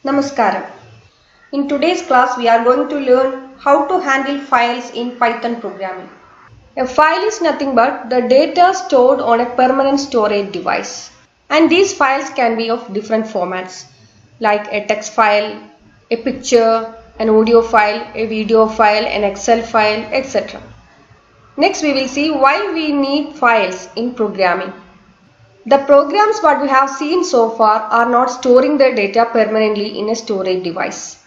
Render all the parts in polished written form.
Namaskaram. In today's class, we are going to learn how to handle files in Python programming. A file is nothing but the data stored on a permanent storage device. And these files can be of different formats like a text file, a picture, an audio file, a video file, an Excel file, etc. Next, we will see why we need files in programming. The programs what we have seen so far are not storing the data permanently in a storage device.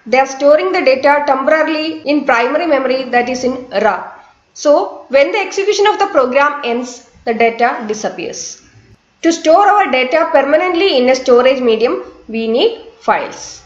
They are storing the data temporarily in primary memory, that is in RAM. So when the execution of the program ends, the data disappears. To store our data permanently in a storage medium, we need files.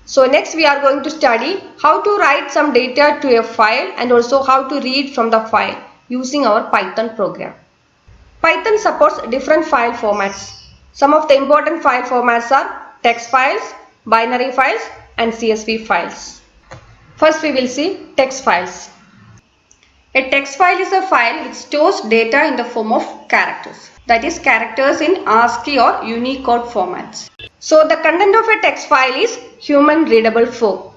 So next we are going to study how to write some data to a file and also how to read from the file using our Python program. Python supports different file formats. Some of the important file formats are text files, binary files and CSV files. First we will see text files. A text file is a file which stores data in the form of characters. That is characters in ASCII or Unicode formats. So the content of a text file is human readable form.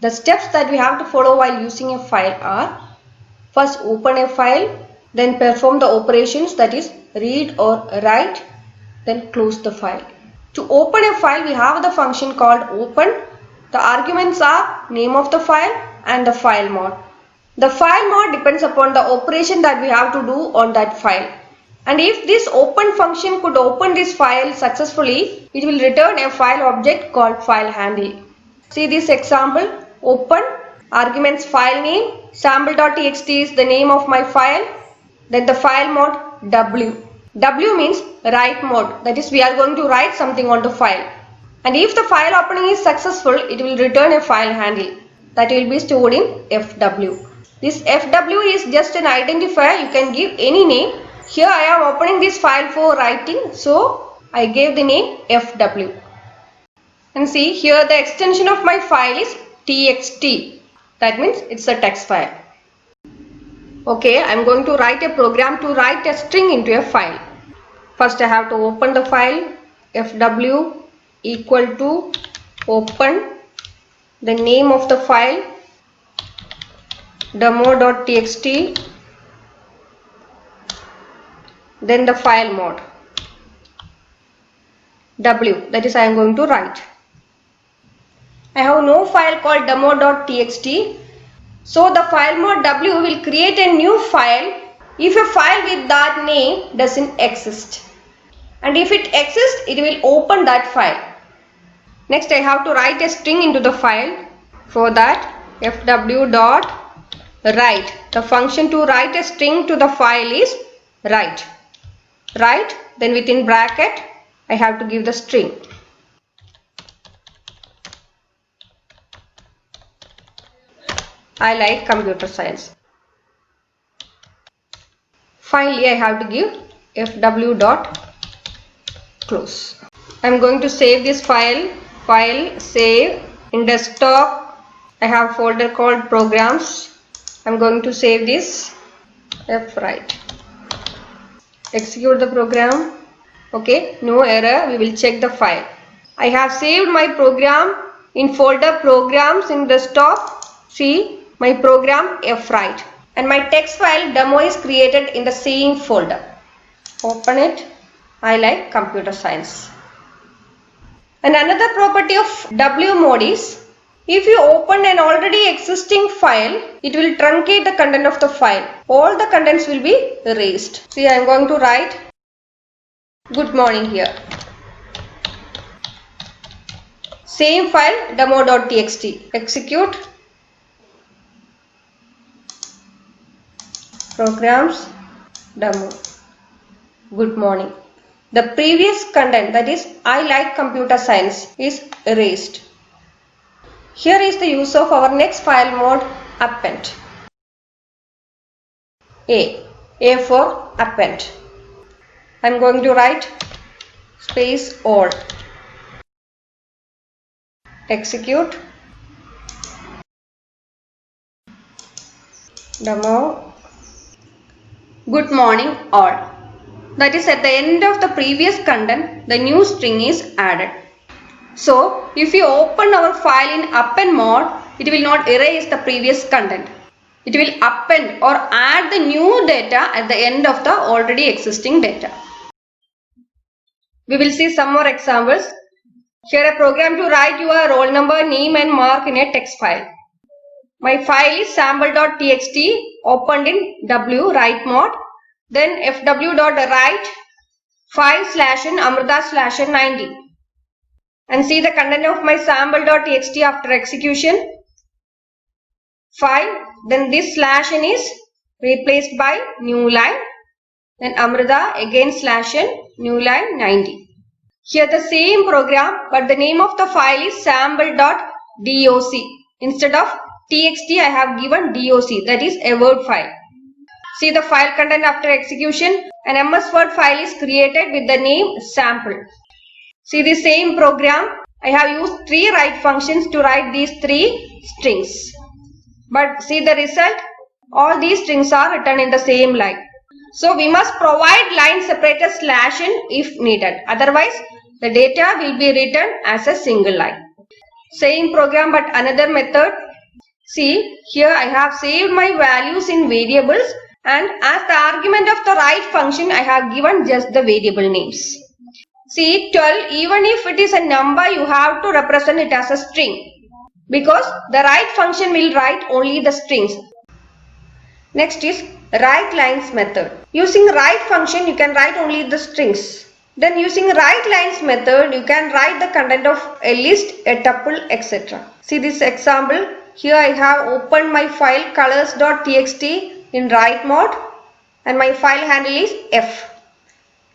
The steps that we have to follow while using a file are: first open a file, then perform the operations, that is read or write, then close the file. To open a file, we have the function called open. The arguments are name of the file and the file mode. The file mode depends upon the operation that we have to do on that file. And if this open function could open this file successfully, it will return a file object called file handle. See this example: open, arguments file name, sample.txt is the name of my file, then the file mode W. W means write mode, that is we are going to write something on the file. And if the file opening is successful, it will return a file handle that will be stored in FW. This FW is just an identifier, you can give any name. Here I am opening this file for writing, so I gave the name FW. And see here the extension of my file is txt, that means it's a text file. Okay, I am going to write a program to write a string into a file. First I have to open the file, fw equal to open, the name of the file demo.txt, then the file mode W, that is I am going to write. I have no file called demo.txt, so the file mode W will create a new file if a file with that name doesn't exist. And if it exists, it will open that file. Next I have to write a string into the file. For that, fw.write. The function to write a string to the file is write. Write, then within bracket I have to give the string. I like computer science. Finally I have to give fw.close. I am going to save this file. File, save. In desktop I have a folder called programs. I am going to save this. Fwrite. Execute the program. Okay, no error. We will check the file. I have saved my program in folder programs in desktop. See my program Fwrite, and my text file demo is created in the same folder. Open it. I like computer science. And another property of W mode is, if you open an already existing file, it will truncate the content of the file. All the contents will be erased. See, I am going to write good morning here. Same file demo.txt. Execute. Programs demo. Good morning. The previous content, that is I like computer science, is erased. Here is the use of our next file mode, append. A for append. I am going to write space all. Execute. Demo. Good morning all. That is, at the end of the previous content, the new string is added. So, if you open our file in append mode, it will not erase the previous content. It will append or add the new data at the end of the already existing data. We will see some more examples. Here a program to write your roll number, name and mark in a text file. My file is sample.txt opened in W write mode. Then fw.write 5/n amrita/n90. And see the content of my sample.txt after execution. 5. Then this /n is replaced by new line. Then Amrita again /n new line 90. Here the same program, but the name of the file is sample.doc. Instead of txt I have given doc, that is a Word file. See the file content after execution. An MS Word file is created with the name sample. See the same program. I have used 3 write functions to write these 3 strings. But see the result. All these strings are written in the same line. So we must provide line separator /n if needed. Otherwise the data will be written as a single line. Same program but another method. See here I have saved my values in variables, and as the argument of the write function I have given just the variable names. See 12, even if it is a number, you have to represent it as a string, because the write function will write only the strings. Next is write lines method. Using write function you can write only the strings. Then using write lines method you can write the content of a list, a tuple, etc. See this example. Here I have opened my file colors.txt in write mode and my file handle is f.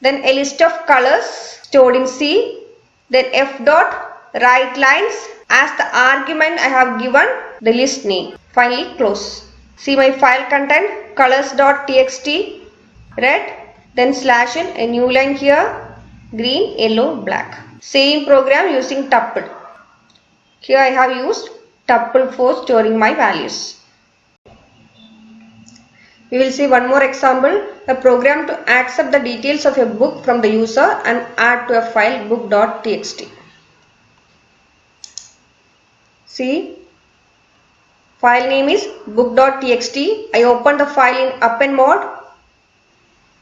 Then a list of colors stored in C. Then f.write lines. As the argument I have given the list name. Finally close. See my file content colors.txt red, then /n a new line here, green, yellow, black. Same program using tuple. Here I have used tuple for storing my values. We will see one more example. A program to accept the details of a book from the user and add to a file book.txt. See, file name is book.txt. I opened the file in append mode.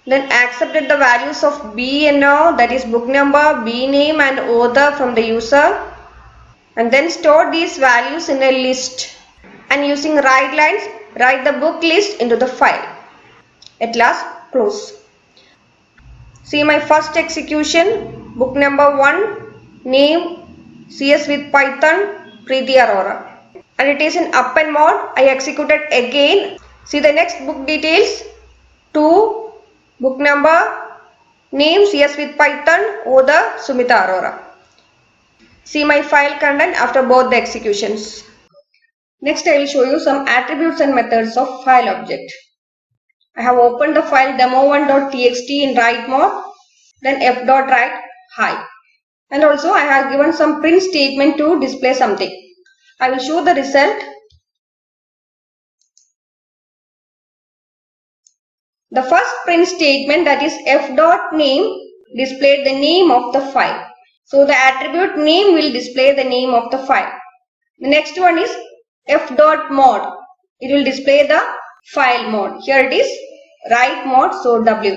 Then accepted the values of B and O, that is book number, B name and author from the user. And then stored these values in a list. And using write lines, write the book list into the file. At last, close. See my first execution, book number 1, name, CS with Python, Preeti Arora. And it is in append mode. I executed again. See the next book details, 2, book number, name, CS with Python, author, Sumita Arora. See my file content after both the executions. Next I will show you some attributes and methods of file object. I have opened the file demo1.txt in write mode. Then f.write hi. And also I have given some print statement to display something. I will show the result. The first print statement, that is f.name, displayed the name of the file. So the attribute name will display the name of the file. The next one is f.mode. It will display the file mode. Here it is write mode, so W.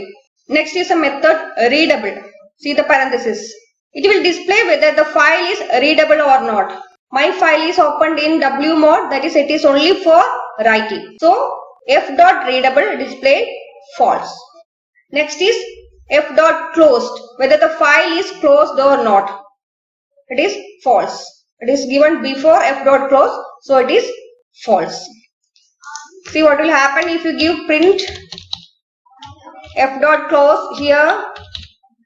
Next is a method readable. See the parenthesis. It will display whether the file is readable or not. My file is opened in W mode, that is it is only for writing. So f.readable display false. Next is f.closed, whether the file is closed or not. It is false. It is given before f.close, so it is false. See what will happen if you give print f.close here,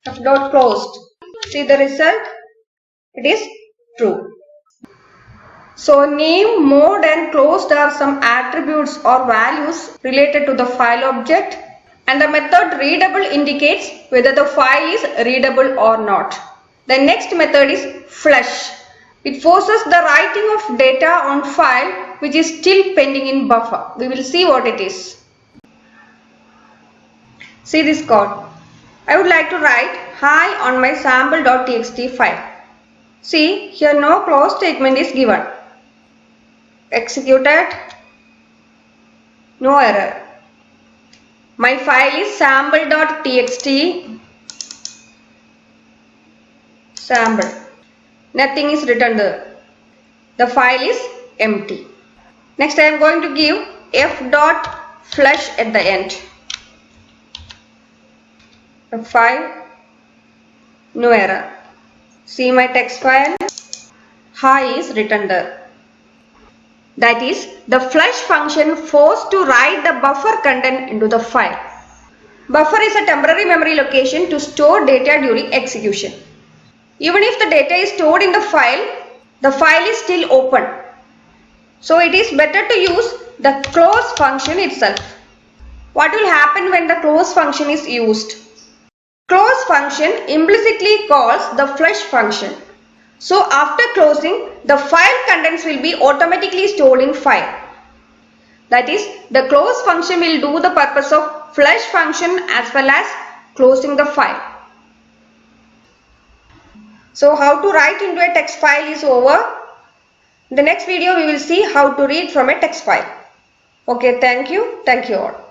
f.closed. See the result. It is true. So name, mode and closed are some attributes or values related to the file object, and the method readable indicates whether the file is readable or not. The next method is flush. It forces the writing of data on file which is still pending in buffer. We will see what it is. See this code. I would like to write hi on my sample.txt file. See, here no close statement is given. Executed. No error. My file is sample.txt. Sample. Nothing is written there. The file is empty. Next I am going to give f.flush at the end. F5. No error. See my text file. Hi is written there. That is, the flush function forced to write the buffer content into the file. Buffer is a temporary memory location to store data during execution. Even if the data is stored in the file is still open. So it is better to use the close function itself. What will happen when the close function is used? Close function implicitly calls the flush function. So after closing, the file contents will be automatically stored in file. That is, the close function will do the purpose of flush function as well as closing the file. So how to write into a text file is over. In the next video we will see how to read from a text file. Okay, thank you all.